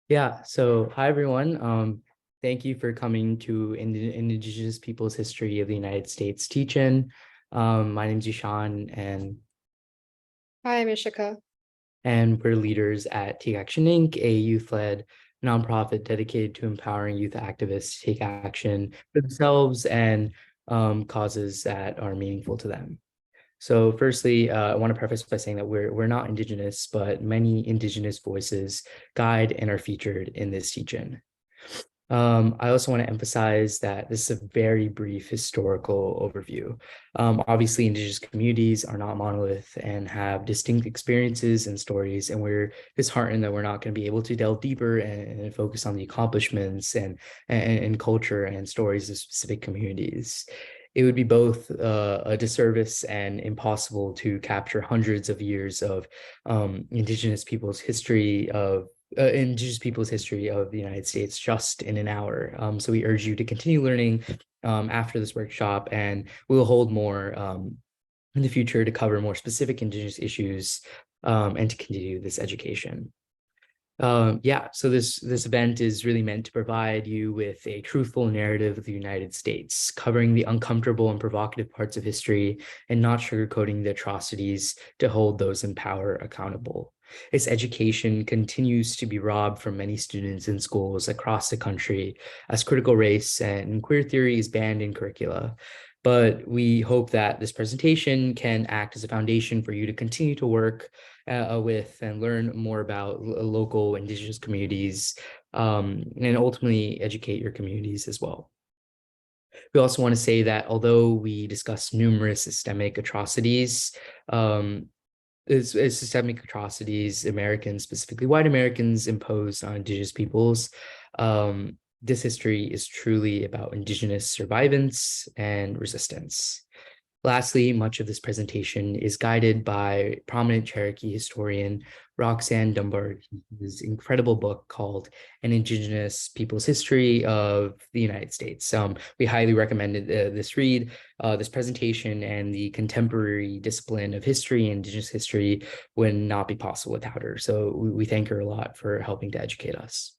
Yeah, so hi everyone. Thank you for coming to Indigenous Peoples History of the United States teach-in. My name is Yushan, Hi, Mishika. and we're leaders at Take Action Inc., a youth-led nonprofit dedicated to empowering youth activists to take action for themselves and causes that are meaningful to them. So firstly, I want to preface by saying that we're not Indigenous, but many Indigenous voices guide and are featured in this teach-in. I also want to emphasize that this is a very brief historical overview. Obviously, Indigenous communities are not monolith and have distinct experiences and stories, and we're disheartened that we're not going to be able to delve deeper and focus on the accomplishments and culture and stories of specific communities. It would be both a disservice and impossible to capture hundreds of years of Indigenous people's history of the United States just in an hour. So we urge you to continue learning after this workshop, and we'll hold more in the future to cover more specific Indigenous issues and to continue this education. So this event is really meant to provide you with a truthful narrative of the United States, covering the uncomfortable and provocative parts of history and not sugarcoating the atrocities to hold those in power accountable. Its education continues to be robbed from many students in schools across the country as critical race and queer theory is banned in curricula. But we hope that this presentation can act as a foundation for you to continue to work with and learn more about local Indigenous communities and ultimately educate your communities as well. We also want to say that although we discuss numerous systemic atrocities, systemic atrocities Americans, specifically white Americans, imposed on Indigenous peoples, this history is truly about Indigenous survivance and resistance. Lastly, much of this presentation is guided by prominent Cherokee historian Roxanne Dunbar-Ortiz's incredible book called An Indigenous Peoples History of the United States. We highly recommend this read. This presentation and the contemporary discipline of history and Indigenous history would not be possible without her. So we thank her a lot for helping to educate us.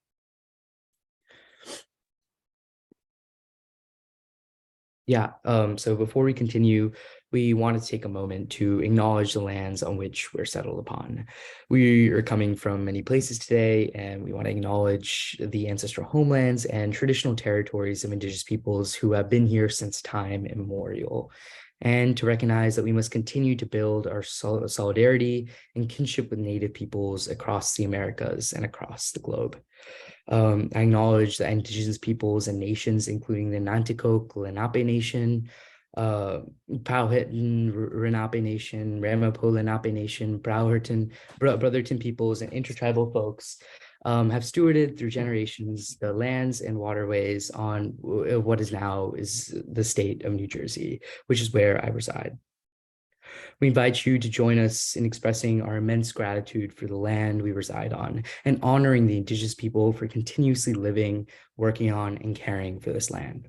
Yeah, so before we continue, we want to take a moment to acknowledge the lands on which we're settled upon. We are coming from many places today, and we want to acknowledge the ancestral homelands and traditional territories of Indigenous peoples who have been here since time immemorial, and to recognize that we must continue to build our solidarity and kinship with Native peoples across the Americas and across the globe. I acknowledge the Indigenous peoples and nations, including the Nanticoke, Lenape Nation, Powhatan, Lenape Nation, Ramapo Lenape Nation, Brotherton peoples, and intertribal folks have stewarded through generations the lands and waterways on what is now the state of New Jersey, which is where I reside. We invite you to join us in expressing our immense gratitude for the land we reside on and honoring the Indigenous people for continuously living, working on, and caring for this land.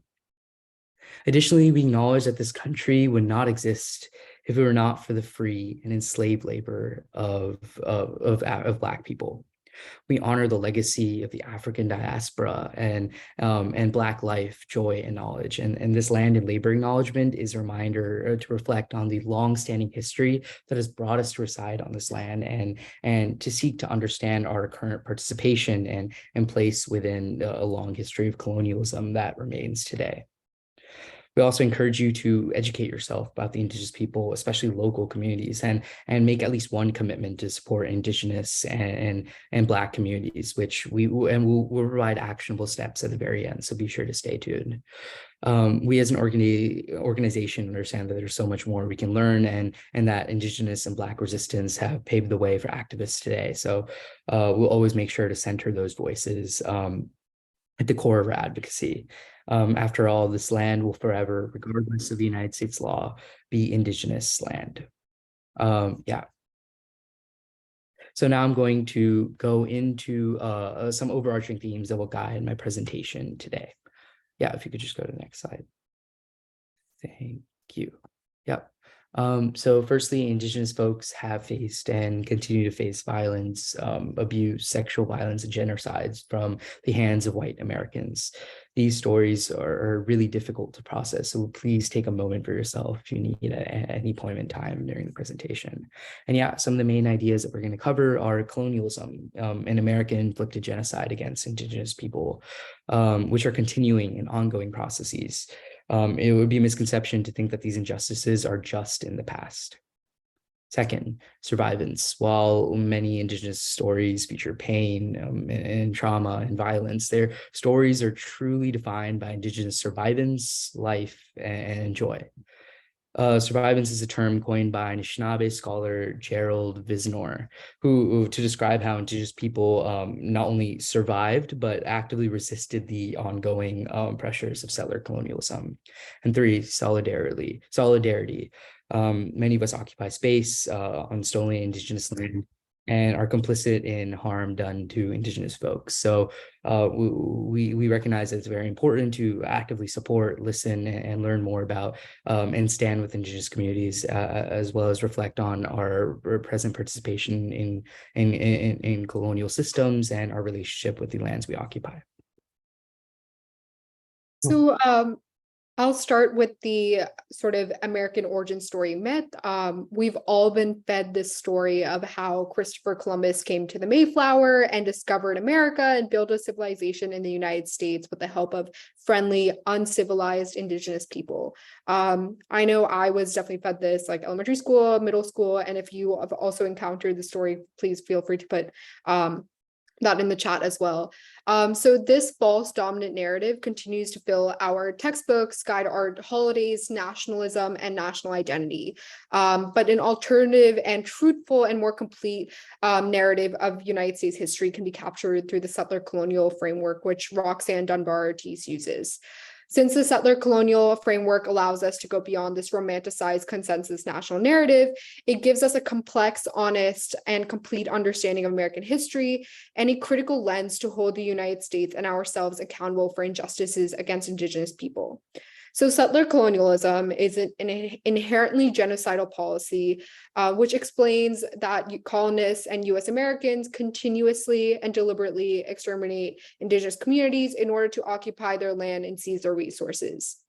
Additionally, we acknowledge that this country would not exist if it were not for the free and enslaved labor of Black people. We honor the legacy of the African diaspora and Black life, joy, and knowledge. And this land and labor acknowledgement is a reminder to reflect on the long-standing history that has brought us to reside on this land and to seek to understand our current participation and place within a long history of colonialism that remains today. We also encourage you to educate yourself about the Indigenous people, especially local communities, and make at least one commitment to support Indigenous and Black communities, which we'll provide actionable steps at the very end. So be sure to stay tuned. We as an organization understand that there's so much more we can learn, and that Indigenous and Black resistance have paved the way for activists today. So we'll always make sure to center those voices at the core of our advocacy. After all, this land will forever, regardless of the United States law, be Indigenous land. Yeah. So now I'm going to go into some overarching themes that will guide my presentation today. Yeah, if you could just go to the next slide. Thank you. Yep. So firstly, Indigenous folks have faced and continue to face violence, abuse, sexual violence, and genocides from the hands of white Americans. These stories are really difficult to process, so please take a moment for yourself if you need at any point in time during the presentation. And yeah, some of the main ideas that we're going to cover are colonialism, and American-inflicted genocide against Indigenous people, which are continuing and ongoing processes. It would be a misconception to think that these injustices are just in the past. Second, survivance. While many Indigenous stories feature pain and trauma and violence, their stories are truly defined by Indigenous survivance, life, and joy. Survivance is a term coined by Anishinaabe scholar Gerald Visnor, who to describe how Indigenous people not only survived, but actively resisted the ongoing pressures of settler colonialism. And three, solidarity. Many of us occupy space on stolen Indigenous land and are complicit in harm done to Indigenous folks. So we recognize that it's very important to actively support, listen, and learn more about and stand with Indigenous communities, as well as reflect on our present participation in colonial systems and our relationship with the lands we occupy. So I'll start with the sort of American origin story myth. We've all been fed this story of how Christopher Columbus came to the Mayflower and discovered America and built a civilization in the United States with the help of friendly, uncivilized Indigenous people. I know I was definitely fed this like elementary school, middle school, and if you have also encountered the story, please feel free to put that in the chat as well. So this false dominant narrative continues to fill our textbooks, guide our holidays, nationalism, and national identity. But an alternative and truthful and more complete narrative of United States history can be captured through the settler colonial framework, which Roxanne Dunbar-Ortiz uses. Since the settler colonial framework allows us to go beyond this romanticized consensus national narrative, it gives us a complex, honest, and complete understanding of American history and a critical lens to hold the United States and ourselves accountable for injustices against Indigenous people. So settler colonialism is an inherently genocidal policy, which explains that colonists and US Americans continuously and deliberately exterminate Indigenous communities in order to occupy their land and seize their resources.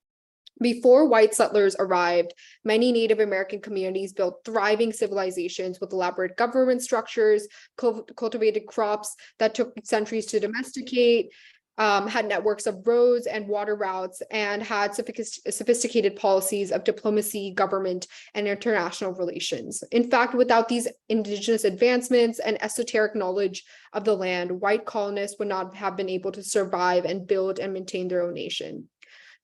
Before white settlers arrived, many Native American communities built thriving civilizations with elaborate government structures, cultivated crops that took centuries to domesticate, had networks of roads and water routes, and had sophisticated policies of diplomacy, government, and international relations. In fact, without these Indigenous advancements and esoteric knowledge of the land, white colonists would not have been able to survive and build and maintain their own nation.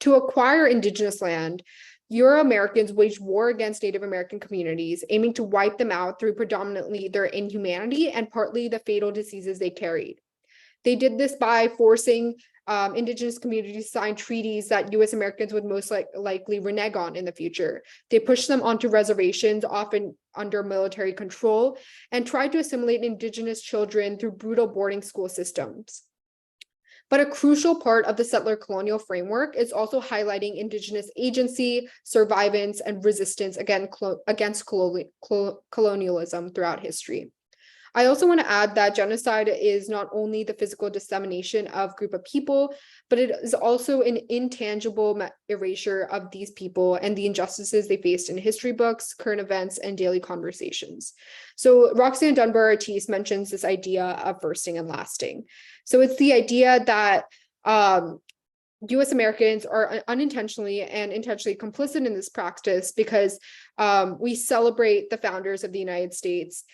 To acquire Indigenous land, Euro-Americans waged war against Native American communities, aiming to wipe them out through predominantly their inhumanity and partly the fatal diseases they carried. They did this by forcing Indigenous communities to sign treaties that US Americans would most likely renege on in the future. They pushed them onto reservations, often under military control, and tried to assimilate Indigenous children through brutal boarding school systems. But a crucial part of the settler colonial framework is also highlighting Indigenous agency, survivance, and resistance against colonialism throughout history. I also want to add that genocide is not only the physical dissemination of a group of people, but it is also an intangible erasure of these people and the injustices they faced in history books, current events, and daily conversations. So Roxanne Dunbar-Ortiz mentions this idea of firsting and lasting. So it's the idea that US Americans are unintentionally and intentionally complicit in this practice because we celebrate the founders of the United States,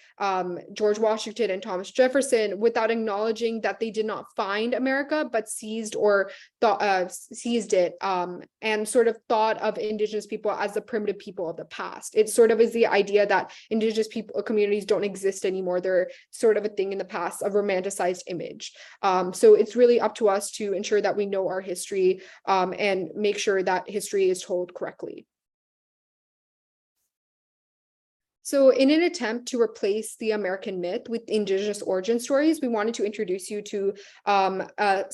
George Washington and Thomas Jefferson, without acknowledging that they did not find America, but seized it, and sort of thought of Indigenous people as the primitive people of the past. It sort of is the idea that Indigenous people communities don't exist anymore. They're sort of a thing in the past, a romanticized image. So it's really up to us to ensure that we know our history and make sure that history is told correctly. So in an attempt to replace the American myth with Indigenous origin stories, we wanted to introduce you to a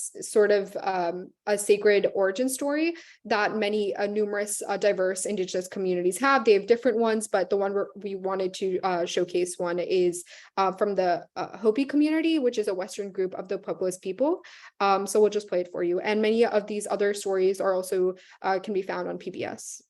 sacred origin story that many numerous diverse Indigenous communities have. They have different ones, but the one we wanted to showcase one is from the Hopi community, which is a Western group of the Pueblos people. So we'll just play it for you. And many of these other stories are also can be found on PBS.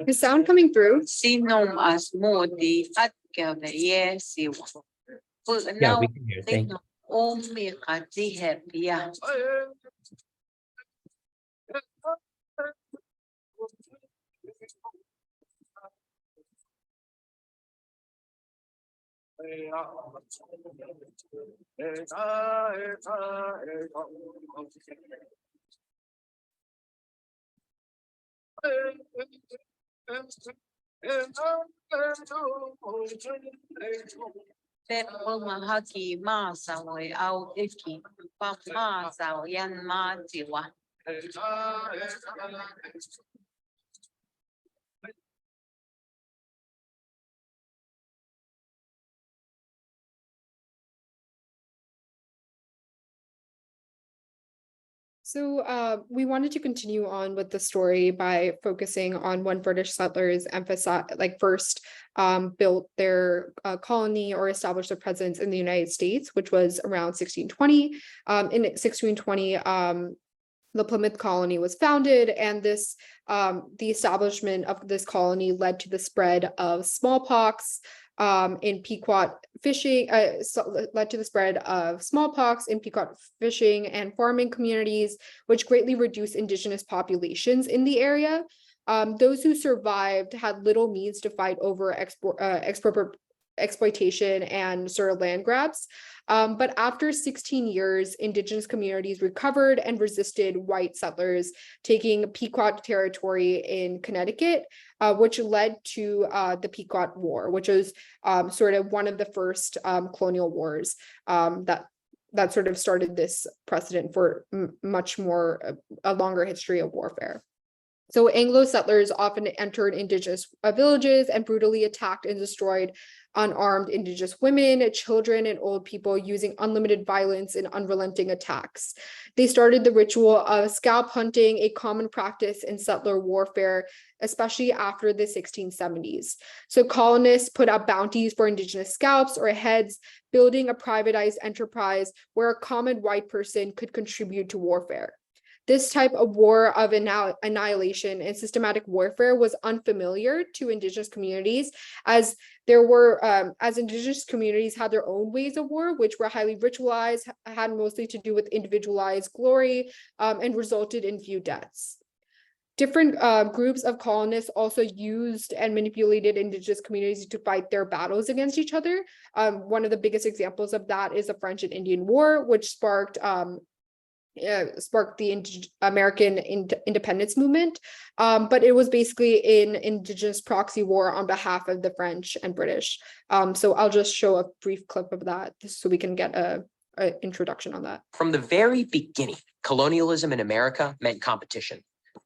Is sound coming through? Yeah, we can hear. Thank you. So we wanted to continue on with the story by focusing on when British settlers first built their colony or established their presence in the United States, which was around 1620. In 1620, the Plymouth colony was founded, and the establishment of this colony led to the spread of smallpox in Pequot fishing, led to the spread of smallpox in Pequot fishing and farming communities, which greatly reduced Indigenous populations in the area. Those who survived had little means to fight over exploitation and sort of land grabs. But after 16 years, Indigenous communities recovered and resisted white settlers taking Pequot territory in Connecticut, which led to the Pequot War, which was sort of one of the first colonial wars that sort of started this precedent for much more a longer history of warfare. So Anglo settlers often entered Indigenous villages and brutally attacked and destroyed unarmed Indigenous women, children, and old people using unlimited violence and unrelenting attacks. They started the ritual of scalp hunting, a common practice in settler warfare, especially after the 1670s. So colonists put up bounties for Indigenous scalps or heads, building a privatized enterprise where a common white person could contribute to warfare. This type of war of annihilation and systematic warfare was unfamiliar to Indigenous communities, as Indigenous communities had their own ways of war, which were highly ritualized, had mostly to do with individualized glory, and resulted in few deaths. Different groups of colonists also used and manipulated Indigenous communities to fight their battles against each other. One of the biggest examples of that is the French and Indian War, which sparked the American independence movement, but it was basically an Indigenous proxy war on behalf of the French and British. So I'll just show a brief clip of that so we can get an introduction on that. From the very beginning, colonialism in America meant competition.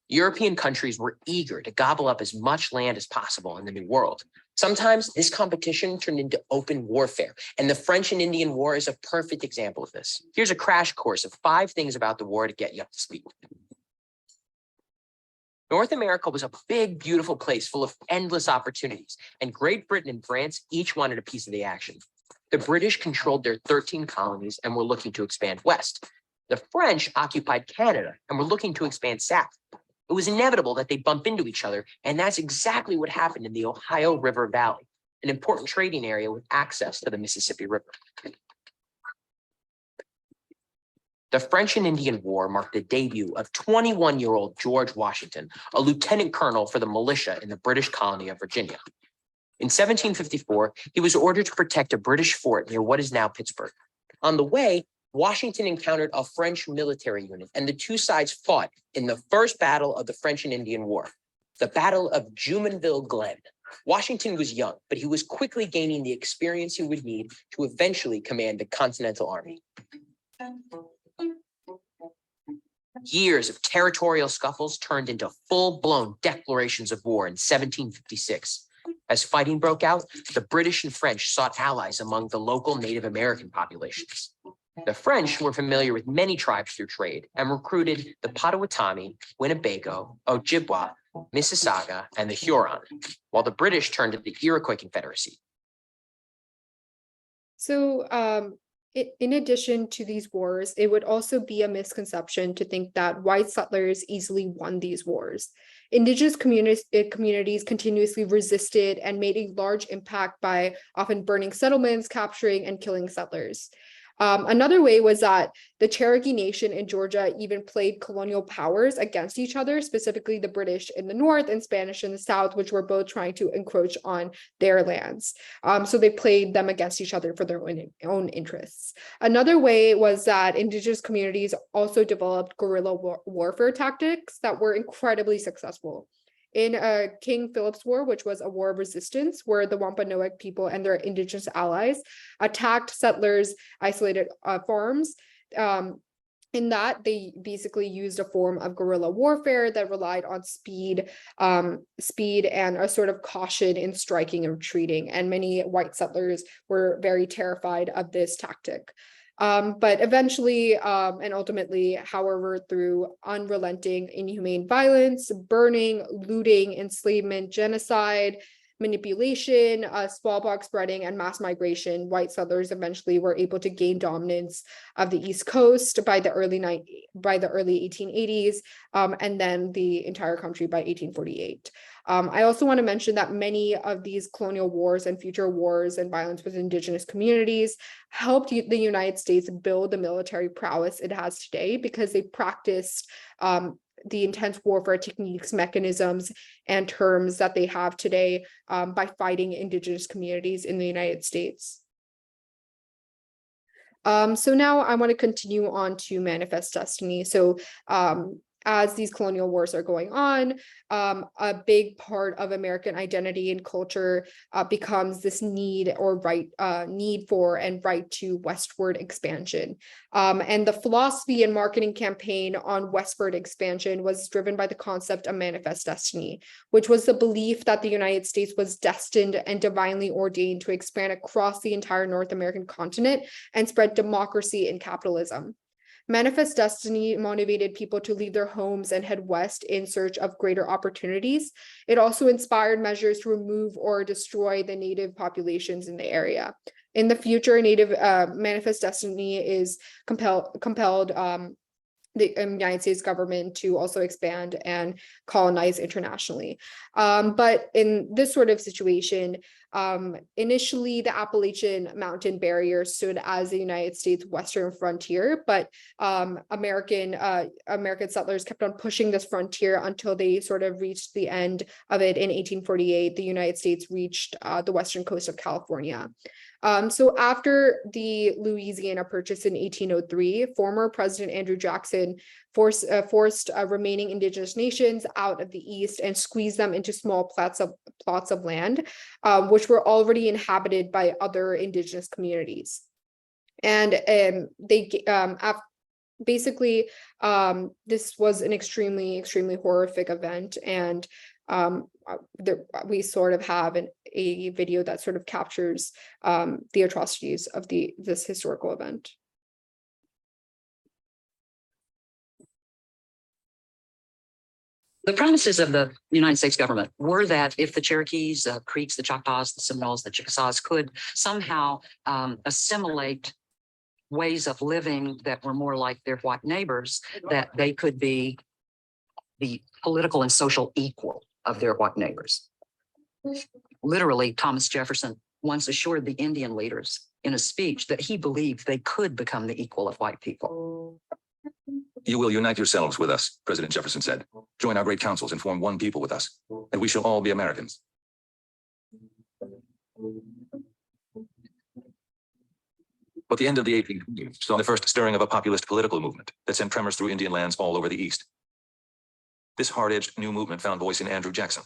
European countries were eager to gobble up as much land as possible in the New World. Sometimes this competition turned into open warfare, and the French and Indian War is a perfect example of this. Here's a crash course of 5 things about the war to get you up to speed. North America was a big, beautiful place full of endless opportunities, and Great Britain and France each wanted a piece of the action. The British controlled their 13 colonies and were looking to expand west. The French occupied Canada and were looking to expand south. It was inevitable that they bump into each other, and that's exactly what happened in the Ohio River Valley, an important trading area with access to the Mississippi River. The French and Indian War marked the debut of 21-year-old George Washington, a lieutenant colonel for the militia in the British colony of Virginia. In 1754, he was ordered to protect a British fort near what is now Pittsburgh. On the way, Washington encountered a French military unit, and the two sides fought in the first battle of the French and Indian War. The Battle of Jumonville Glen. Washington was young, but he was quickly gaining the experience he would need to eventually command the Continental Army. Years of territorial scuffles turned into full-blown declarations of war in 1756. As fighting broke out, the British and French sought allies among the local Native American populations. The French were familiar with many tribes through trade and recruited the Potawatomi, Winnebago, Ojibwa, Mississauga, and the Huron, while the British turned to the Iroquois Confederacy. So in addition to these wars, it would also be a misconception to think that white settlers easily won these wars. Indigenous communities continuously resisted and made a large impact by often burning settlements, capturing and killing settlers. Another way was that the Cherokee Nation in Georgia even played colonial powers against each other, specifically the British in the north and Spanish in the south, which were both trying to encroach on their lands. So they played them against each other for their own interests. Another way was that Indigenous communities also developed guerrilla warfare tactics that were incredibly successful. In King Philip's War, which was a war of resistance, where the Wampanoag people and their indigenous allies attacked settlers' isolated farms. In that, they basically used a form of guerrilla warfare that relied on speed and a sort of caution in striking and retreating. And many white settlers were very terrified of this tactic. But eventually and ultimately, however, through unrelenting inhumane violence, burning, looting, enslavement, genocide, manipulation, smallpox spreading, and mass migration, white settlers eventually were able to gain dominance of the East Coast by the early 1880s, and then the entire country by 1848. I also want to mention that many of these colonial wars and future wars and violence with indigenous communities helped the United States build the military prowess it has today, because they practiced the intense warfare techniques, mechanisms, and terms that they have today by fighting indigenous communities in the United States. So now I want to continue on to Manifest Destiny. So as these colonial wars are going on, a big part of American identity and culture becomes this need for and right to westward expansion. And the philosophy and marketing campaign on westward expansion was driven by the concept of Manifest Destiny, which was the belief that the United States was destined and divinely ordained to expand across the entire North American continent and spread democracy and capitalism. Manifest Destiny motivated people to leave their homes and head west in search of greater opportunities. It also inspired measures to remove or destroy the Native populations in the area. In the future, Manifest Destiny is compelled the United States government to also expand and colonize internationally. But in this sort of situation, initially the Appalachian Mountain Barrier stood as the United States western frontier, but American settlers kept on pushing this frontier until they sort of reached the end of it in 1848. The United States reached the western coast of California. So after the Louisiana Purchase in 1803, former President Andrew Jackson forced remaining indigenous nations out of the East and squeezed them into small plots of land, which were already inhabited by other indigenous communities. And basically, this was an extremely, extremely horrific event. And we sort of have a video that sort of captures the atrocities of this historical event. The promises of the United States government were that if the Cherokees, Creeks, the Choctaws, the Seminoles, the Chickasaws could somehow assimilate ways of living that were more like their white neighbors, that they could be the political and social equal of their white neighbors. Literally, Thomas Jefferson once assured the Indian leaders in a speech that he believed they could become the equal of white people. You will unite yourselves with us, President Jefferson said. Join our great councils and form one people with us, and we shall all be Americans. But the end of the 1800s saw the first stirring of a populist political movement that sent tremors through Indian lands all over the East. This hard-edged new movement found voice in Andrew Jackson.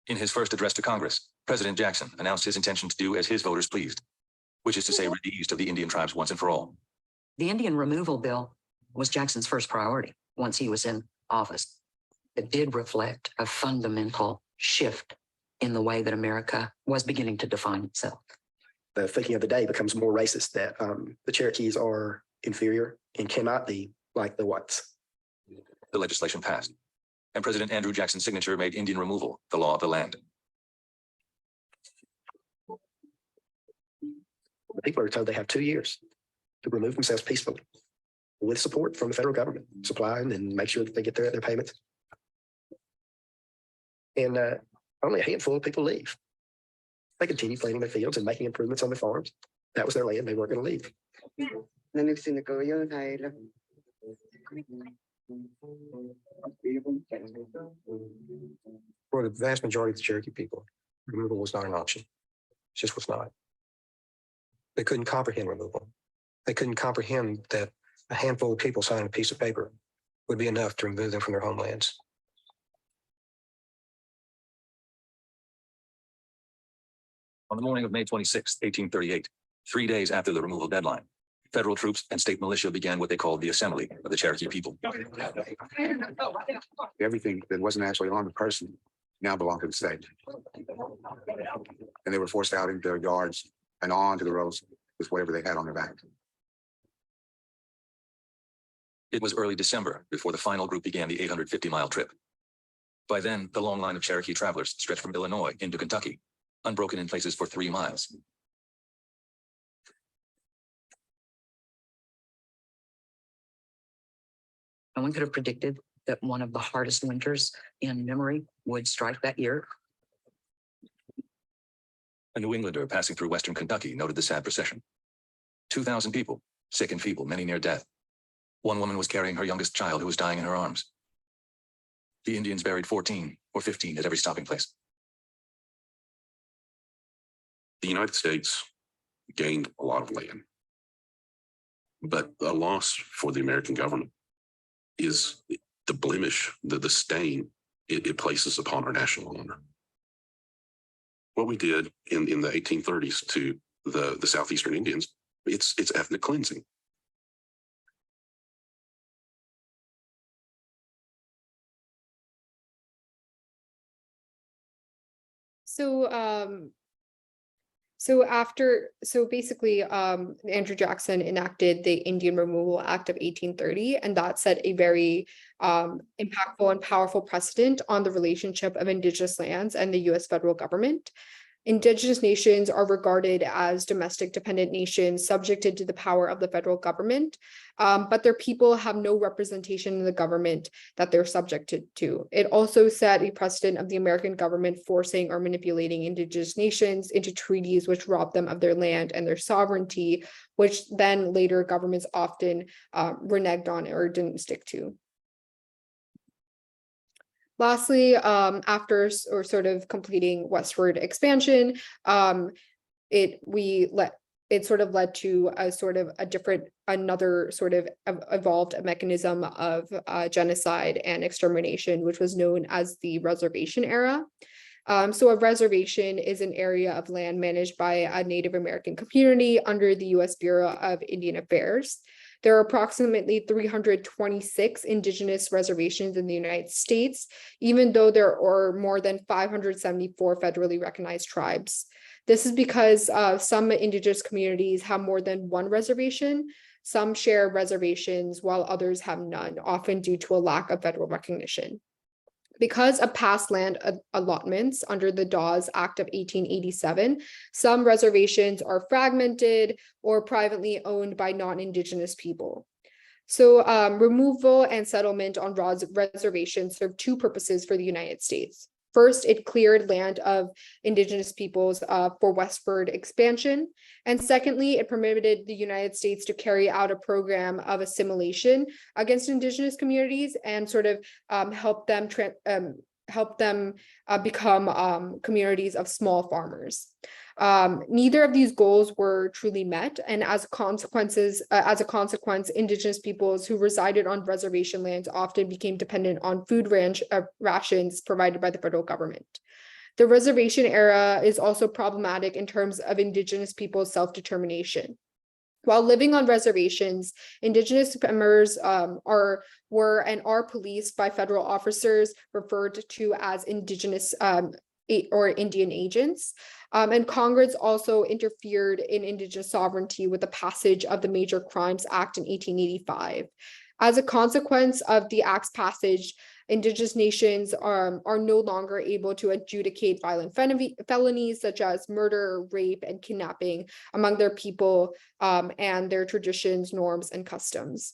In his first address to Congress, President Jackson announced his intention to do as his voters pleased, which is to say rid the East of the Indian tribes once and for all. The Indian removal bill was Jackson's first priority once he was in office. It did reflect a fundamental shift in the way that America was beginning to define itself. The thinking of the day becomes more racist, that the Cherokees are inferior and cannot be like the whites. The legislation passed, and President Andrew Jackson's signature made Indian removal the law of the land. The people are told they have 2 years to remove themselves peacefully with support from the federal government, supplying and make sure that they get their payments. And only a handful of people leave. They continue planting their fields and making improvements on their farms. That was their land. They weren't going to leave. For the vast majority of the Cherokee people, removal was not an option. It just was not. They couldn't comprehend removal. They couldn't comprehend that a handful of people signing a piece of paper would be enough to remove them from their homelands. On the morning of May 26, 1838, 3 days after the removal deadline, federal troops and state militia began what they called the Assembly of the Cherokee People. Everything that wasn't actually on the person now belonged to the state. And they were forced out into their yards and onto the roads with whatever they had on their back. It was early December before the final group began the 850-mile trip. By then, the long line of Cherokee travelers stretched from Illinois into Kentucky, unbroken in places for 3 miles. No one could have predicted that one of the hardest winters in memory would strike that year. A New Englander passing through western Kentucky noted the sad procession. 2,000 people, sick and feeble, many near death. One woman was carrying her youngest child who was dying in her arms. The Indians buried 14 or 15 at every stopping place. The United States gained a lot of land, but a loss for the American government is the blemish, the stain it places upon our national honor. What we did in the 1830s to the Southeastern Indians, it's ethnic cleansing. So basically, Andrew Jackson enacted the Indian Removal Act of 1830, and that set a very impactful and powerful precedent on the relationship of Indigenous lands and the U.S. federal government. Indigenous nations are regarded as domestic dependent nations subjected to the power of the federal government, but their people have no representation in the government that they're subjected to. It also set a precedent of the American government forcing or manipulating Indigenous nations into treaties which rob them of their land and their sovereignty, which then later governments often reneged on or didn't stick to. Lastly, after or sort of completing westward expansion, it sort of led to another sort of evolved mechanism of genocide and extermination, which was known as the reservation era. So a reservation is an area of land managed by a Native American community under the U.S. Bureau of Indian Affairs. There are approximately 326 indigenous reservations in the United States, even though there are more than 574 federally recognized tribes. This is because some indigenous communities have more than one reservation. Some share reservations while others have none, often due to a lack of federal recognition. Because of past land allotments under the Dawes Act of 1887, some reservations are fragmented or privately owned by non-Indigenous people. So removal and settlement on reservations serve two purposes for the United States. First, it cleared land of Indigenous peoples for westward expansion. And secondly, it permitted the United States to carry out a program of assimilation against Indigenous communities and sort of help help them become communities of small farmers. Neither of these goals were truly met, and as a consequence, Indigenous peoples who resided on reservation lands often became dependent on food rations provided by the federal government. The reservation era is also problematic in terms of Indigenous peoples' self-determination. While living on reservations, Indigenous members were and are policed by federal officers referred to as Indigenous or Indian agents. And Congress also interfered in Indigenous sovereignty with the passage of the Major Crimes Act in 1885. As a consequence of the Act's passage, Indigenous nations are no longer able to adjudicate violent felonies such as murder, rape, and kidnapping among their people and their traditions, norms, and customs.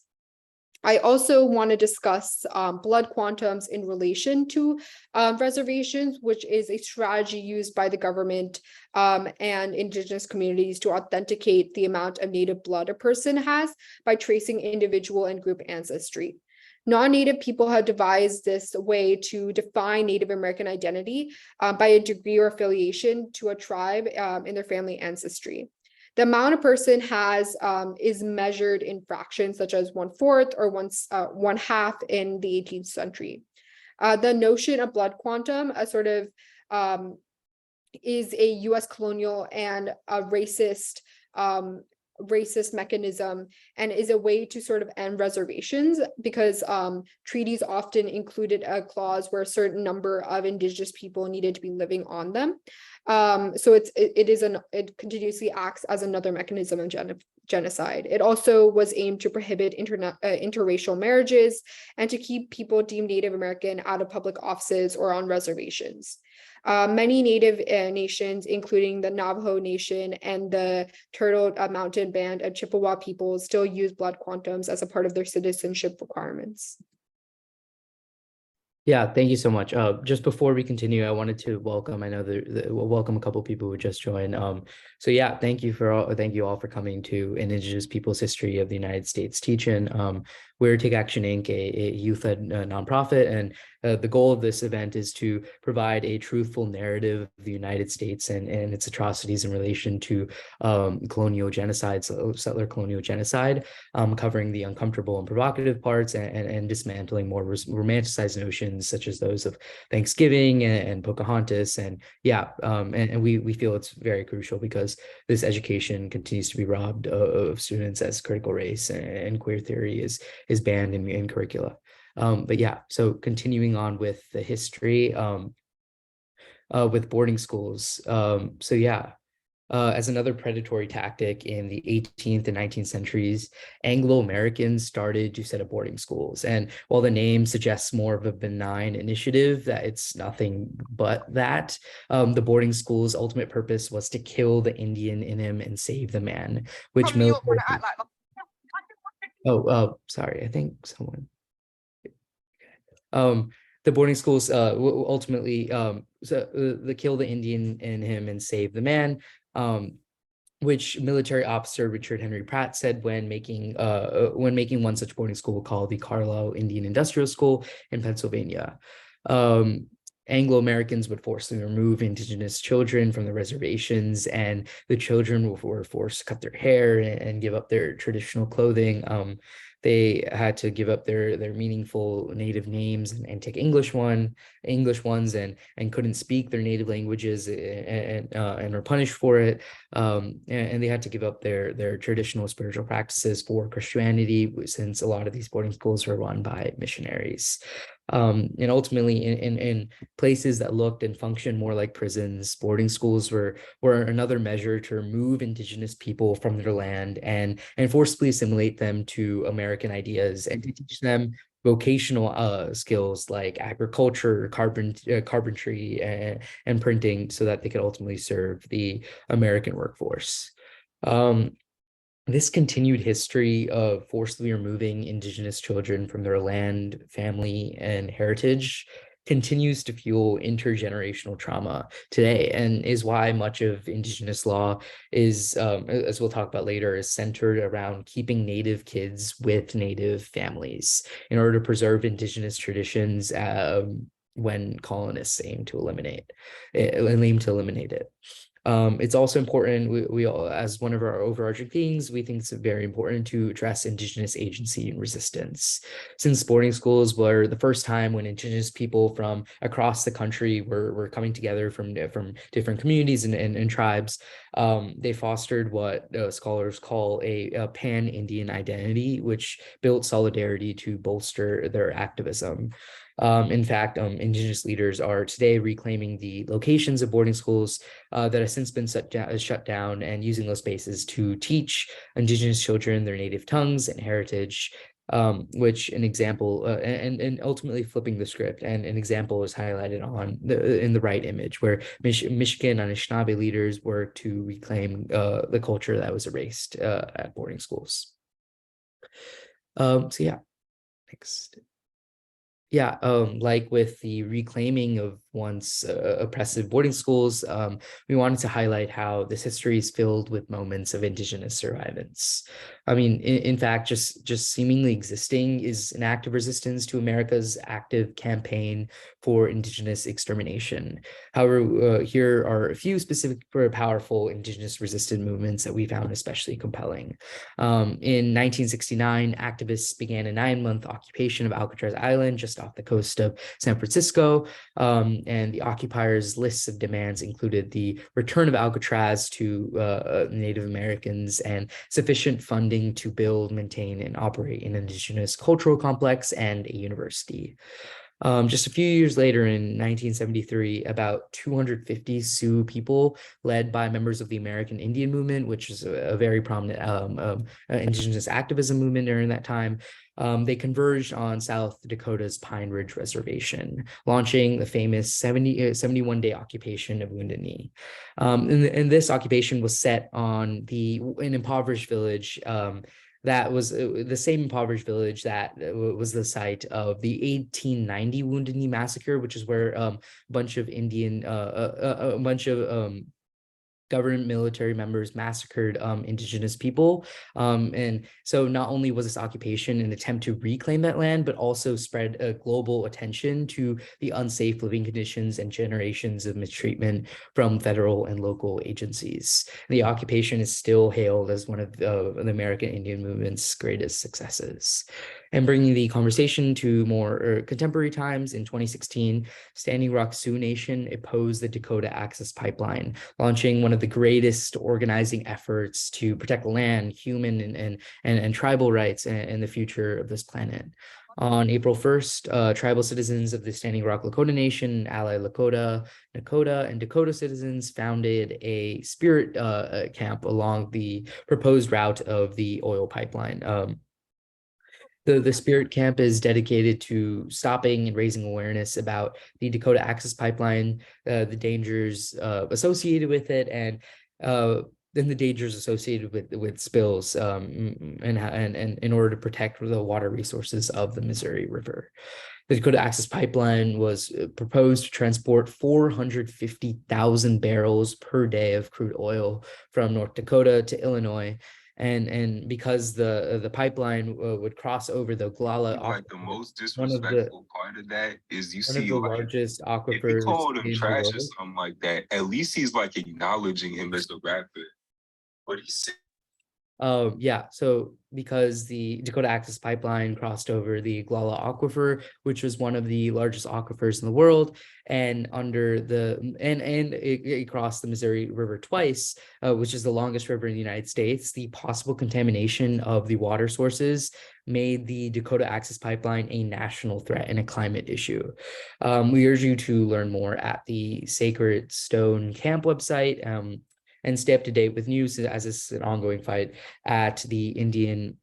I also want to discuss blood quantums in relation to reservations, which is a strategy used by the government and Indigenous communities to authenticate the amount of Native blood a person has by tracing individual and group ancestry. Non-Native people have devised this way to define Native American identity by a degree or affiliation to a tribe in their family ancestry. The amount a person has is measured in fractions such as 1/4 or 1/2 in the 18th century. The notion of blood quantum is a US colonial and a racist mechanism, and is a way to sort of end reservations because treaties often included a clause where a certain number of Indigenous people needed to be living on them. So it continuously acts as another mechanism of genocide. It also was aimed to prohibit interracial marriages and to keep people deemed Native American out of public offices or on reservations. Many Native nations, including the Navajo Nation and the Turtle Mountain Band of Chippewa people, still use blood quantums as a part of their citizenship requirements. Yeah, thank you so much. Just before we continue, I wanted to welcome, I know welcome a couple people who just joined. So yeah, thank you all for coming to Indigenous Peoples History of the United States teach-in. We're Take Action Inc., a youth-led nonprofit, and the goal of this event is to provide a truthful narrative of the United States and its atrocities in relation to colonial genocide, settler colonial genocide, covering the uncomfortable and provocative parts and dismantling more romanticized notions such as those of Thanksgiving and Pocahontas. And yeah, and we feel it's very crucial because this education continues to be robbed of students as critical race and queer theory is banned in curricula. But yeah, so continuing on with the history with boarding schools. So yeah, as another predatory tactic in the 18th and 19th centuries, Anglo-Americans started to set up boarding schools. And while the name suggests more of a benign initiative, that it's nothing but that, the boarding school's ultimate purpose was to kill the Indian in him and save the man, which sorry, I think someone. The boarding schools ultimately the kill the Indian in him and save the man, which military officer Richard Henry Pratt said when making one such boarding school called the Carlisle Indian Industrial School in Pennsylvania. Anglo-Americans would forcibly remove Indigenous children from the reservations, and the children were forced to cut their hair and give up their traditional clothing. They had to give up their meaningful native names and take English ones and couldn't speak their native languages and were punished for it. And they had to give up their traditional spiritual practices for Christianity, since a lot of these boarding schools were run by missionaries. And ultimately in places that looked and functioned more like prisons, boarding schools were another measure to remove Indigenous people from their land and forcibly assimilate them to American ideas and to teach them vocational skills like agriculture, carpentry, and printing, so that they could ultimately serve the American workforce. This continued history of forcibly removing Indigenous children from their land, family, and heritage continues to fuel intergenerational trauma today, and is why much of Indigenous law is, as we'll talk about later, is centered around keeping Native kids with Native families in order to preserve Indigenous traditions when colonists aim to eliminate it. It's also important, we all, as one of our overarching themes, we think it's very important to address Indigenous agency and resistance. Since boarding schools were the first time when Indigenous people from across the country were coming together from different communities and tribes, they fostered what scholars call a pan-Indian identity, which built solidarity to bolster their activism. In fact, Indigenous leaders are today reclaiming the locations of boarding schools that have since been shut down, and using those spaces to teach Indigenous children their native tongues and heritage, which an example, and ultimately flipping the script. And an example is highlighted in the right image, where Michigan and Anishinaabe leaders work to reclaim the culture that was erased at boarding schools. So yeah, next. Yeah, like with the reclaiming of once oppressive boarding schools, we wanted to highlight how this history is filled with moments of Indigenous survivance. I mean, in fact, just seemingly existing is an act of resistance to America's active campaign for Indigenous extermination. However, here are a few specific, powerful Indigenous resistant movements that we found especially compelling. In 1969, activists began a 9-month occupation of Alcatraz Island, just off the coast of San Francisco. And the occupiers' lists of demands included the return of Alcatraz to Native Americans and sufficient funding to build, maintain, and operate an Indigenous cultural complex and a university. Just a few years later, in 1973, about 250 Sioux people, led by members of the American Indian Movement, which is a very prominent Indigenous activism movement during that time, they converged on South Dakota's Pine Ridge Reservation, launching the famous 71-day occupation of Wounded Knee. And this occupation was set on an impoverished village that was the same impoverished village that was the site of the 1890 Wounded Knee Massacre, which is where a bunch of government military members massacred Indigenous people. And so not only was this occupation an attempt to reclaim that land, but also spread a global attention to the unsafe living conditions and generations of mistreatment from federal and local agencies. The occupation is still hailed as one of the American Indian movement's greatest successes. And bringing the conversation to more contemporary times, in 2016, Standing Rock Sioux Nation opposed the Dakota Access Pipeline, launching one of the greatest organizing efforts to protect land, human and tribal rights and the future of this planet. On April 1st, tribal citizens of the Standing Rock Lakota Nation, Ally Lakota, Nakota, and Dakota citizens founded a spirit camp along the proposed route of the oil pipeline. The Spirit Camp is dedicated to stopping and raising awareness about the Dakota Access Pipeline, the dangers associated with it, and the dangers associated with spills, and in order to protect the water resources of the Missouri River. The Dakota Access Pipeline was proposed to transport 450,000 barrels per day of crude oil from North Dakota to Illinois. And because the pipeline would cross over the Glala, Like the most disrespectful part of that is you see like largest if aquifers he called him in the trash or world. something like that, at least he's like acknowledging him as the rapper. But he said Yeah, so because the Dakota Access Pipeline crossed over the Glala Aquifer, which was one of the largest aquifers in the world, and it crossed the Missouri River twice, which is the longest river in the United States, the possible contamination of the water sources made the Dakota Access Pipeline a national threat and a climate issue. We urge you to learn more at the Sacred Stone Camp website, and stay up to date with news, as this is an ongoing fight, at the Indian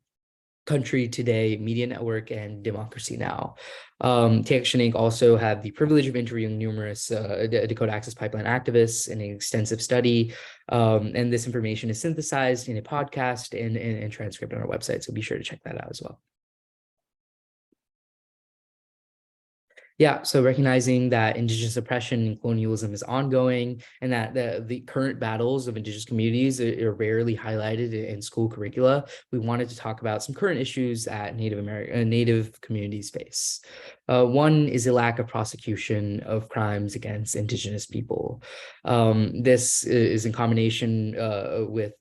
Country Today Media Network and Democracy Now. Take Action Inc. also had the privilege of interviewing numerous Dakota Access Pipeline activists in an extensive study. And this information is synthesized in a podcast and transcript on our website, so be sure to check that out as well. Yeah, so recognizing that Indigenous oppression and colonialism is ongoing, and that the current battles of Indigenous communities are rarely highlighted in school curricula, we wanted to talk about some current issues that Native communities face. One is a lack of prosecution of crimes against Indigenous people. This is in combination with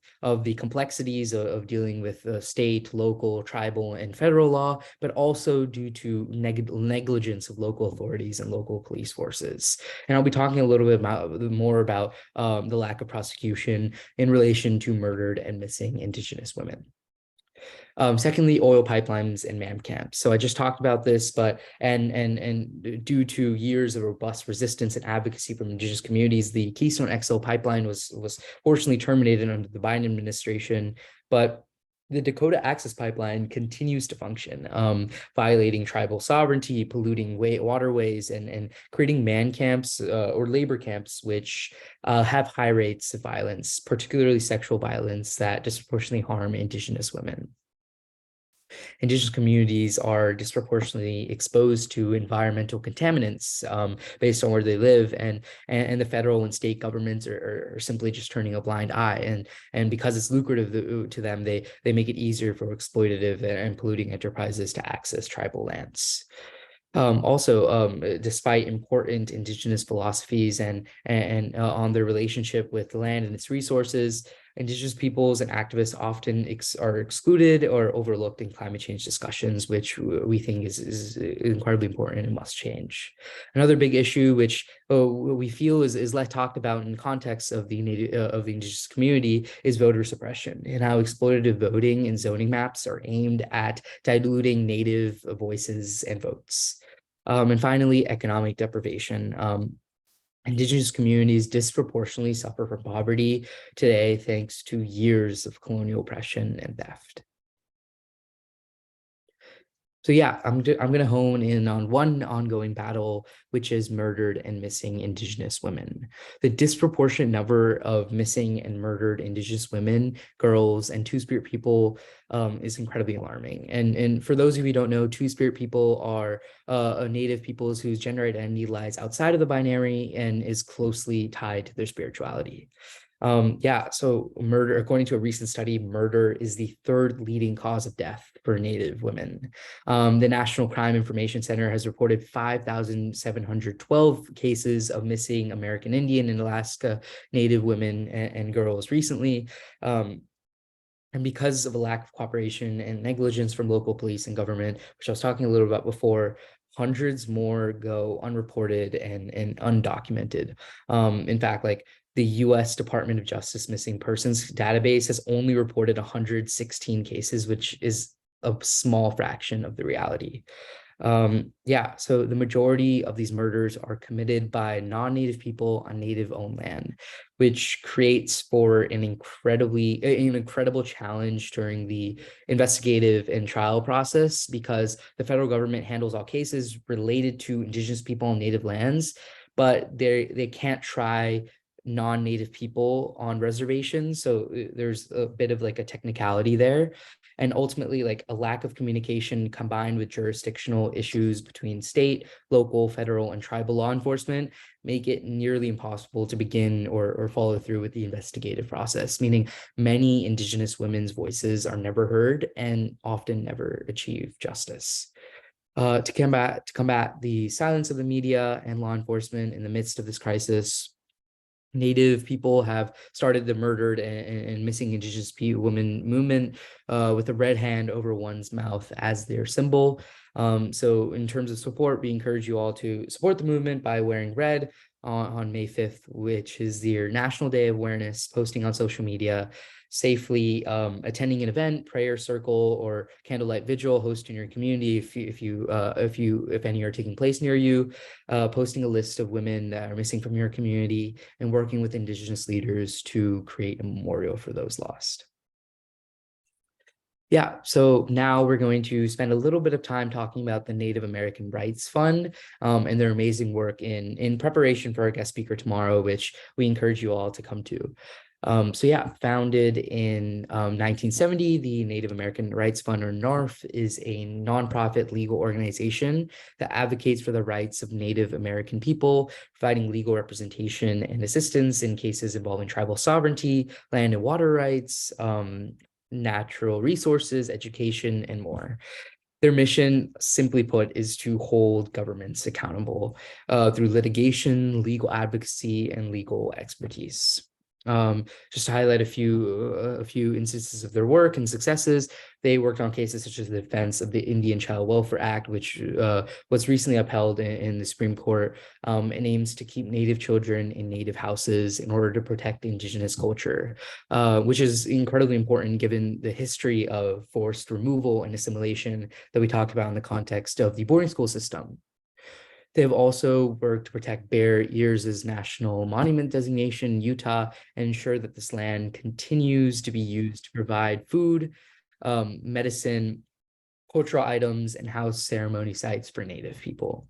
the complexities of dealing with state, local, tribal, and federal law, but also due to negligence of local authorities and local police forces. And I'll be talking a little bit more about the lack of prosecution in relation to murdered and missing Indigenous women. Secondly, oil pipelines and man camps. So I just talked about this, but and due to years of robust resistance and advocacy from Indigenous communities, the Keystone XL pipeline was fortunately terminated under the Biden administration, but the Dakota Access Pipeline continues to function, violating tribal sovereignty, polluting waterways, and creating man camps or labor camps, which have high rates of violence, particularly sexual violence that disproportionately harm Indigenous women. Indigenous communities are disproportionately exposed to environmental contaminants based on where they live, and the federal and state governments are simply just turning a blind eye. And because it's lucrative to them, they make it easier for exploitative and polluting enterprises to access tribal lands. Despite important Indigenous philosophies and on their relationship with the land and its resources, Indigenous peoples and activists often are excluded or overlooked in climate change discussions, which we think is incredibly important and must change. Another big issue, which we feel is less talked about in context of the Indigenous community, is voter suppression and how exploitative voting and zoning maps are aimed at diluting Native voices and votes. And finally, economic deprivation. Indigenous communities disproportionately suffer from poverty today thanks to years of colonial oppression and theft. So yeah, I'm going to hone in on one ongoing battle, which is murdered and missing Indigenous women. The disproportionate number of missing and murdered Indigenous women, girls, and Two-Spirit people is incredibly alarming. And for those of you who don't know, Two-Spirit people are Native peoples whose gender identity lies outside of the binary and is closely tied to their spirituality. So murder, according to a recent study, murder is the third leading cause of death for Native women. The National Crime Information Center has reported 5,712 cases of missing American Indian and Alaska Native women and girls recently. And because of a lack of cooperation and negligence from local police and government, which I was talking a little about before, hundreds more go unreported and undocumented. In fact, the U.S. Department of Justice missing persons database has only reported 116 cases, which is a small fraction of the reality. So the majority of these murders are committed by non-Native people on Native-owned land, which creates for an incredible challenge during the investigative and trial process, because the federal government handles all cases related to Indigenous people on Native lands, but they can't try non-Native people on reservations. So there's a bit of a technicality there. And ultimately, a lack of communication combined with jurisdictional issues between state, local, federal, and tribal law enforcement make it nearly impossible to begin or follow through with the investigative process, meaning many Indigenous women's voices are never heard and often never achieve justice. To combat the silence of the media and law enforcement in the midst of this crisis, Native people have started the murdered and missing Indigenous women movement with a red hand over one's mouth as their symbol. So in terms of support, we encourage you all to support the movement by wearing red on May 5th, which is their National Day of Awareness, posting on social media, safely attending an event, prayer circle, or candlelight vigil hosted in your community if any are taking place near you, posting a list of women that are missing from your community, and working with Indigenous leaders to create a memorial for those lost. Yeah, so now we're going to spend a little bit of time talking about the Native American Rights Fund and their amazing work in preparation for our guest speaker tomorrow, which we encourage you all to come to. So yeah, founded in 1970, the Native American Rights Fund, or NARF, is a nonprofit legal organization that advocates for the rights of Native American people, providing legal representation and assistance in cases involving tribal sovereignty, land and water rights, natural resources, education, and more. Their mission, simply put, is to hold governments accountable through litigation, legal advocacy, and legal expertise. Just to highlight a few instances of their work and successes, they worked on cases such as the defense of the Indian Child Welfare Act, which was recently upheld in the Supreme Court, and aims to keep Native children in Native houses in order to protect Indigenous culture, which is incredibly important given the history of forced removal and assimilation that we talk about in the context of the boarding school system. They've also worked to protect Bear Ears' national monument designation in Utah and ensure that this land continues to be used to provide food, medicine, cultural items, and house ceremony sites for Native people.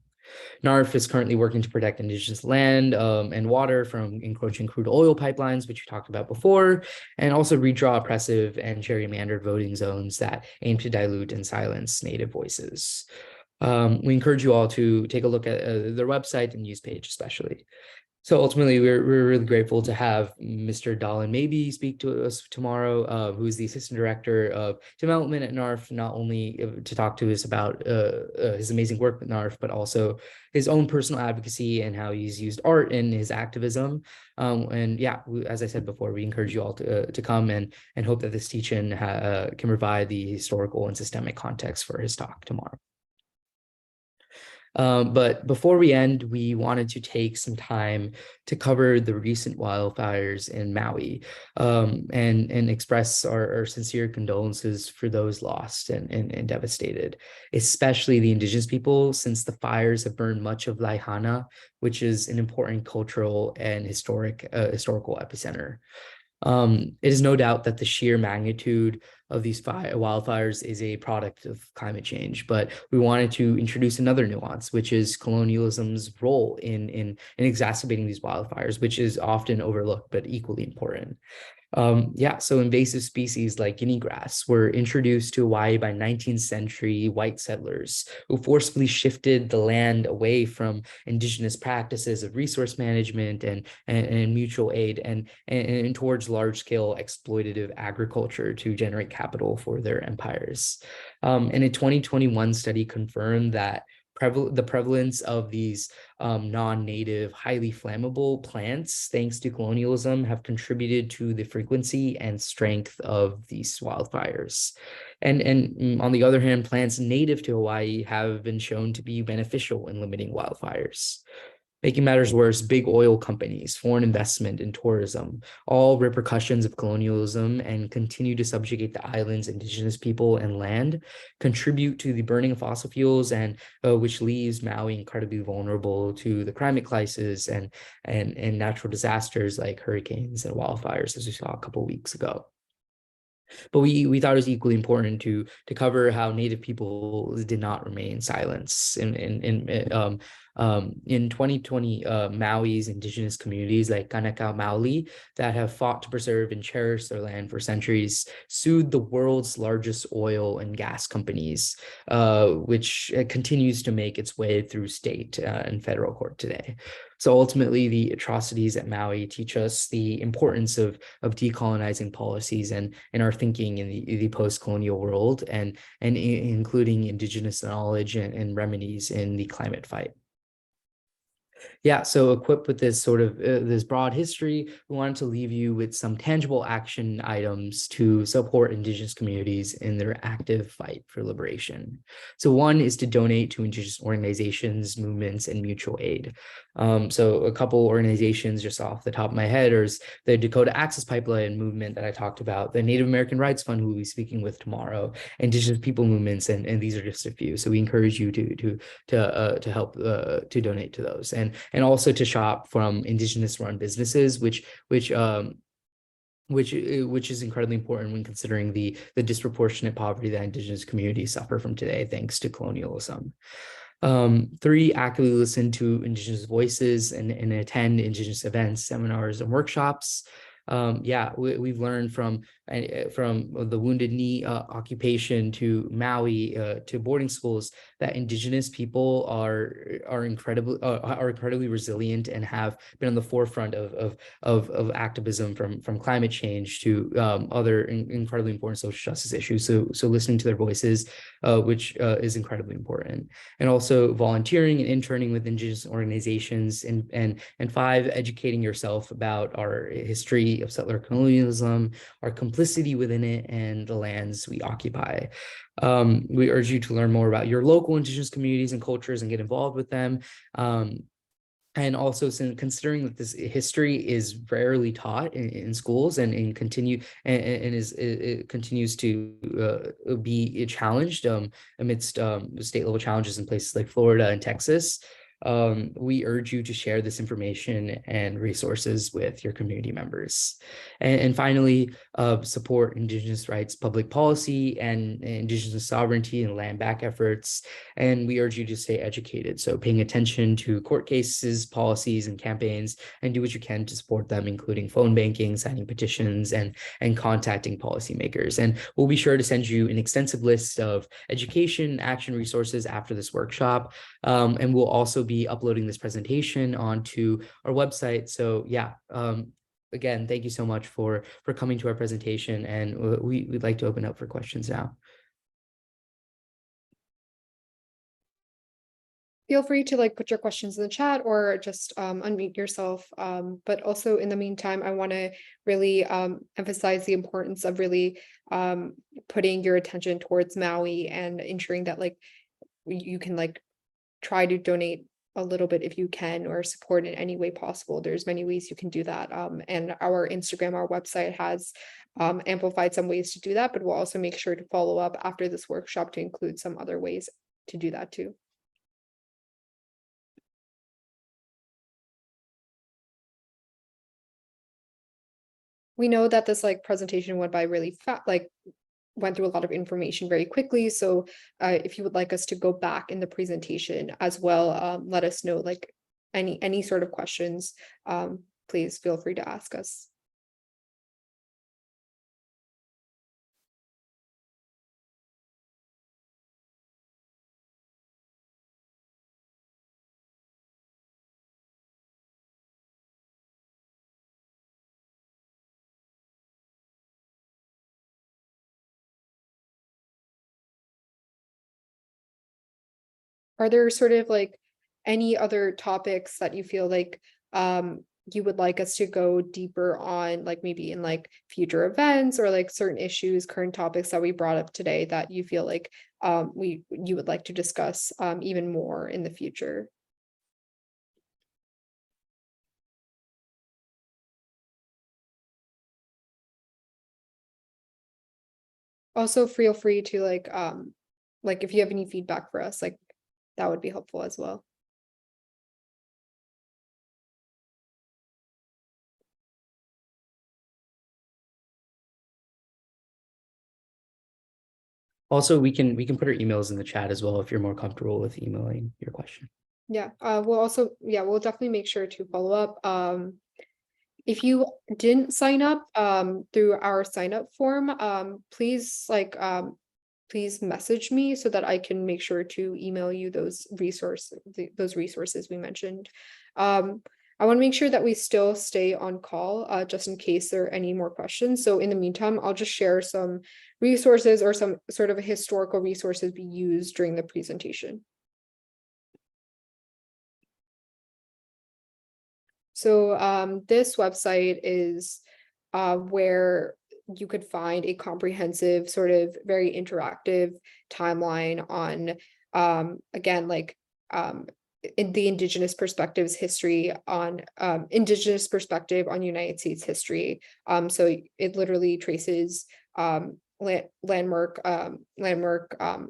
NARF is currently working to protect Indigenous land and water from encroaching crude oil pipelines, which we talked about before, and also redraw oppressive and gerrymandered voting zones that aim to dilute and silence Native voices. We encourage you all to take a look at their website and news page especially. So ultimately, we're really grateful to have Mr. Dahlin Maybe speak to us tomorrow, who is the Assistant Director of Development at NARF, not only to talk to us about his amazing work with NARF, but also his own personal advocacy and how he's used art in his activism. And yeah, as I said before, we encourage you all to come and hope that this teach-in can provide the historical and systemic context for his talk tomorrow. But before we end, we wanted to take some time to cover the recent wildfires in Maui, and express our sincere condolences for those lost and devastated, especially the Indigenous people, since the fires have burned much of Lahaina, which is an important cultural and historical epicenter. It is no doubt that the sheer magnitude of these wildfires is a product of climate change, but we wanted to introduce another nuance, which is colonialism's role in exacerbating these wildfires, which is often overlooked but equally important. So invasive species like guinea grass were introduced to Hawaii by 19th century white settlers who forcibly shifted the land away from indigenous practices of resource management and mutual aid and towards large-scale exploitative agriculture to generate capital for their empires. And a 2021 study confirmed that the prevalence of these non-native, highly flammable plants, thanks to colonialism, have contributed to the frequency and strength of these wildfires. And on the other hand, plants native to Hawaii have been shown to be beneficial in limiting wildfires. Making matters worse, big oil companies, foreign investment, and tourism, all repercussions of colonialism and continue to subjugate the island's Indigenous people and land, contribute to the burning of fossil fuels, and which leaves Maui incredibly vulnerable to the climate crisis and natural disasters like hurricanes and wildfires, as we saw a couple of weeks ago. But we thought it was equally important to cover how Native people did not remain silent. In 2020, Maui's indigenous communities like Kanaka Maoli that have fought to preserve and cherish their land for centuries sued the world's largest oil and gas companies, which continues to make its way through state and federal court today. So ultimately, the atrocities at Maui teach us the importance of decolonizing policies and our thinking in the post-colonial world, and including indigenous knowledge and remedies in the climate fight. Yeah, so equipped with this sort of this broad history, we wanted to leave you with some tangible action items to support Indigenous communities in their active fight for liberation. So one is to donate to Indigenous organizations, movements, and mutual aid. So a couple organizations just off the top of my head is the Dakota Access Pipeline movement that I talked about, the Native American Rights Fund, who we'll be speaking with tomorrow, Indigenous people movements, and these are just a few. So we encourage you to help to donate to those, and also to shop from Indigenous run businesses, which is incredibly important when considering the disproportionate poverty that Indigenous communities suffer from today, thanks to colonialism. 3, actively listen to Indigenous voices and attend Indigenous events, seminars, and workshops. Yeah, we've learned from the Wounded Knee occupation to Maui to boarding schools that Indigenous people are incredibly resilient and have been on the forefront of activism from climate change to other incredibly important social justice issues. So listening to their voices, which is incredibly important, and also volunteering and interning with Indigenous organizations, and 5, educating yourself about our history of settler colonialism, our complicity within it, and the lands we occupy. We urge you to learn more about your local Indigenous communities and cultures and get involved with them. And also, considering that this history is rarely taught in schools and it continues to be challenged amidst state level challenges in places like Florida and Texas, we urge you to share this information and resources with your community members. And finally, support Indigenous rights, public policy, and Indigenous sovereignty and land back efforts. And we urge you to stay educated. So paying attention to court cases, policies, and campaigns, and do what you can to support them, including phone banking, signing petitions, and contacting policymakers. And we'll be sure to send you an extensive list of education, action resources after this workshop. And we'll also be uploading this presentation onto our website. So yeah, again, thank you so much for coming to our presentation, and we'd like to open up for questions now. Feel free to put your questions in the chat or just unmute yourself. But also in the meantime, I want to really emphasize the importance of really putting your attention towards Maui and ensuring that you can try to donate a little bit if you can, or support in any way possible. There's many ways you can do that. And our Instagram, our website has amplified some ways to do that, but we'll also make sure to follow up after this workshop to include some other ways to do that too. We know that this presentation went by really fast, went through a lot of information very quickly. So if you would like us to go back in the presentation as well, let us know any sort of questions, please feel free to ask us. Are there sort of any other topics that you feel you would like us to go deeper on, maybe in future events, or certain issues, current topics that we brought up today that you feel you would like to discuss even more in the future? Also feel free to if you have any feedback for us, that would be helpful as well. Also, we can put our emails in the chat as well if you're more comfortable with emailing your question. Yeah, we'll definitely make sure to follow up. If you didn't sign up through our sign up form, please please message me so that I can make sure to email you those resources we mentioned. I want to make sure that we still stay on call just in case there are any more questions. So in the meantime, I'll just share some resources or some sort of historical resources we used during the presentation. So this website is where you could find a comprehensive, sort of very interactive timeline on, again, in the Indigenous perspectives history on Indigenous perspective on United States history. So it literally traces landmark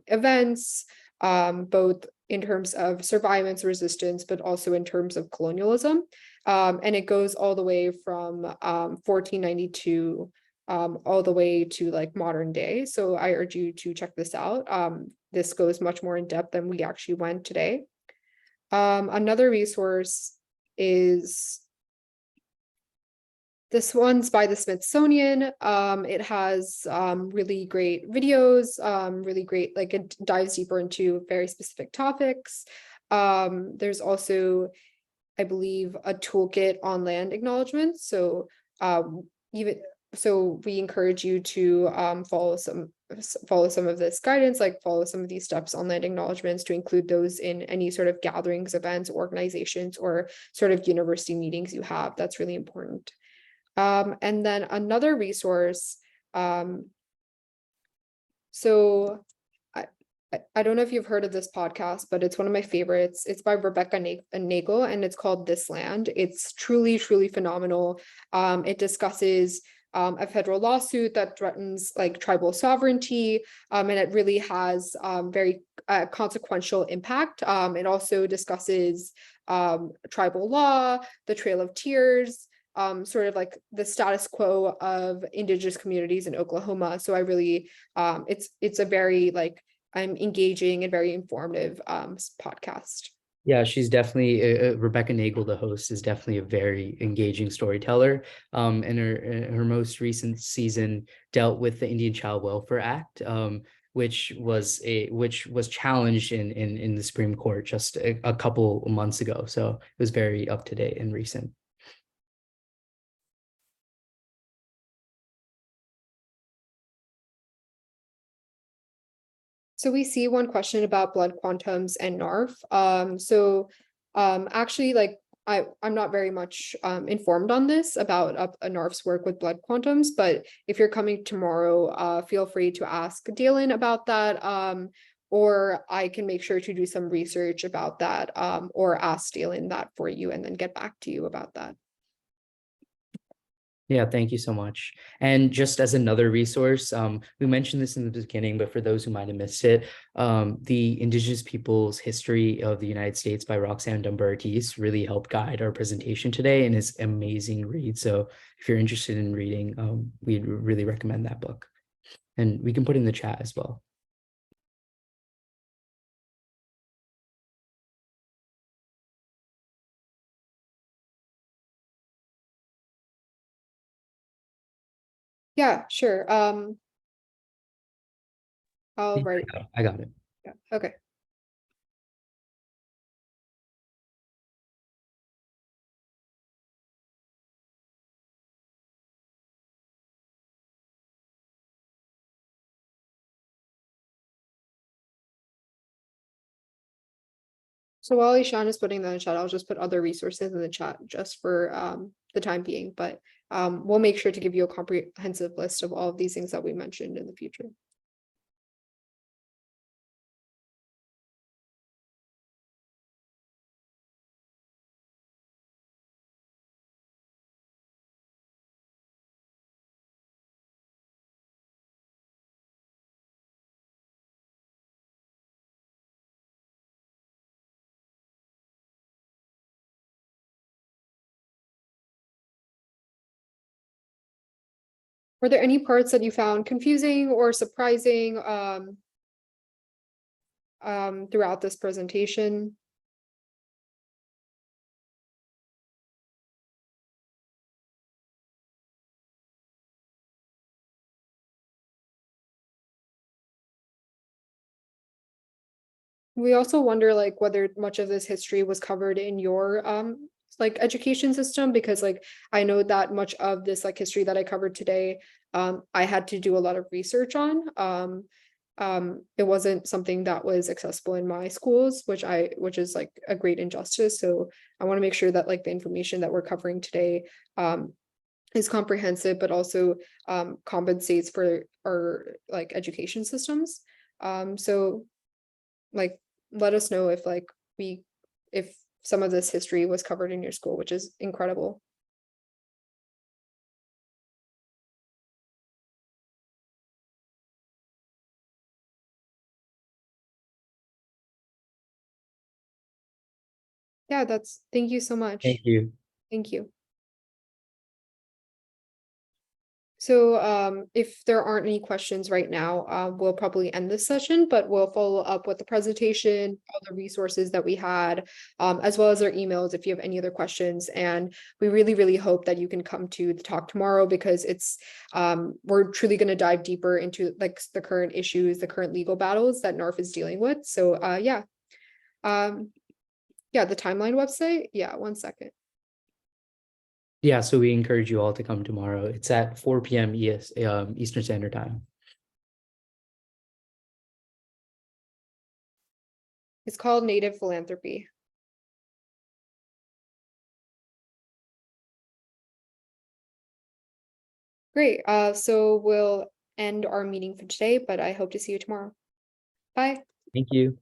events, both in terms of survivance, resistance, but also in terms of colonialism. And it goes all the way from 1492 all the way to modern day. So I urge you to check this out. This goes much more in depth than we actually went today. Another resource is This one's by the Smithsonian. It has really great videos, really great, like it dives deeper into very specific topics. There's also, I believe, a toolkit on land acknowledgements. So we encourage you to follow some of this guidance, like follow some of these steps on land acknowledgements, to include those in any sort of gatherings, events, organizations, or sort of university meetings you have. That's really important. And then another resource. So I don't know if you've heard of this podcast, but it's one of my favorites. It's by Rebecca Nagel, and it's called This Land. It's truly, truly phenomenal. It discusses a federal lawsuit that threatens like tribal sovereignty, and it really has very consequential impact. It also discusses tribal law, the Trail of Tears, sort of like the status quo of Indigenous communities in Oklahoma. So I really, it's a very like, I'm engaging and very informative podcast. Yeah, she's definitely Rebecca Nagel, the host, is definitely a very engaging storyteller. And her most recent season dealt with the Indian Child Welfare Act, which was challenged in the Supreme Court just a couple of months ago. So it was very up to date and recent. So we see one question about blood quantums and NARF. Actually, like I'm not very much informed on this about a NARF's work with blood quantums, but if you're coming tomorrow, feel free to ask Dalen about that, or I can make sure to do some research about that, or ask Dalen that for you and then get back to you about that. Yeah, thank you so much. And just as another resource, we mentioned this in the beginning, but for those who might have missed it, the Indigenous Peoples History of the United States by Roxanne Dunbar-Ortiz really helped guide our presentation today, and is an amazing read. So if you're interested in reading, we'd really recommend that book. And we can put in the chat as well. Yeah, sure. I'll write. I got it. Yeah, okay. So while Ishan is putting that in the chat, I'll just put other resources in the chat just for the time being, but we'll make sure to give you a comprehensive list of all of these things that we mentioned in the future. Were there any parts that you found confusing or surprising throughout this presentation? We also wonder like whether much of this history was covered in your like education system, because like I know that much of this like history that I covered today, I had to do a lot of research on. It wasn't something that was accessible in my schools, which is like a great injustice. So I want to make sure that like the information that we're covering today is comprehensive, but also compensates for our like education systems. So like let us know if like if some of this history was covered in your school, which is incredible. Yeah, thank you so much. Thank you. Thank you. So if there aren't any questions right now, we'll probably end this session, but we'll follow up with the presentation, all the resources that we had, as well as our emails if you have any other questions. And we really, really hope that you can come to the talk tomorrow, because it's we're truly going to dive deeper into like the current issues, the current legal battles that NARF is dealing with. So yeah. Yeah, the timeline website. Yeah, 1 second. Yeah, so we encourage you all to come tomorrow. It's at 4 p.m. Eastern Standard Time. It's called Native Philanthropy. Great. So we'll end our meeting for today, but I hope to see you tomorrow. Bye. Thank you.